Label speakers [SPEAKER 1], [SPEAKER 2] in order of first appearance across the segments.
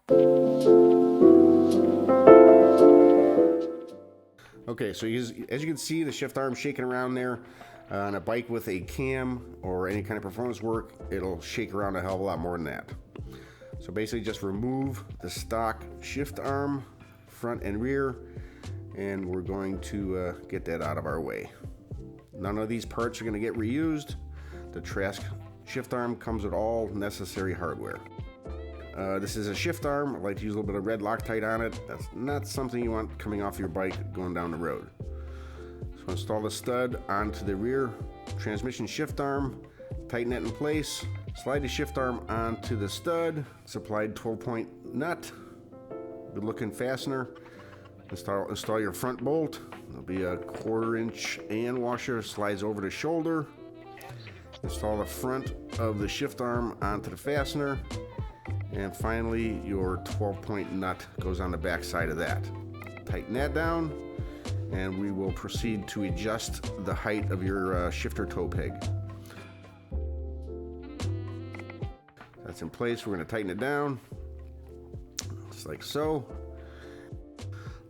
[SPEAKER 1] Okay, so as you can see, the shift arm shaking around there. On a bike with a cam or any kind of performance work, it'll shake around a hell of a lot more than that. So basically just remove the stock shift arm, front and rear, and we're going to get that out of our way. None of these parts are going to get reused. The Trask shift arm comes with all necessary hardware. This is a shift arm. I like to use a little bit of red Loctite on it. That's not something you want coming off your bike going down the road. So install the stud onto the rear transmission shift arm, tighten it in place, slide the shift arm onto the stud, supplied 12-point nut, good looking fastener. Install your front bolt. There'll be a 1/4-inch and washer, slides over the shoulder. Install the front of the shift arm onto the fastener. And finally, your 12-point nut goes on the back side of that. Tighten that down, and we will proceed to adjust the height of your shifter toe peg. That's in place. We're going to tighten it down, just like so.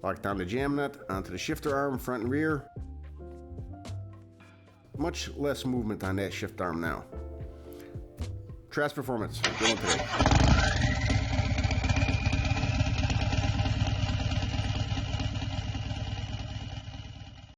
[SPEAKER 1] Lock down the jam nut onto the shifter arm, front and rear. Much less movement on that shift arm now. Trask Performance, going today.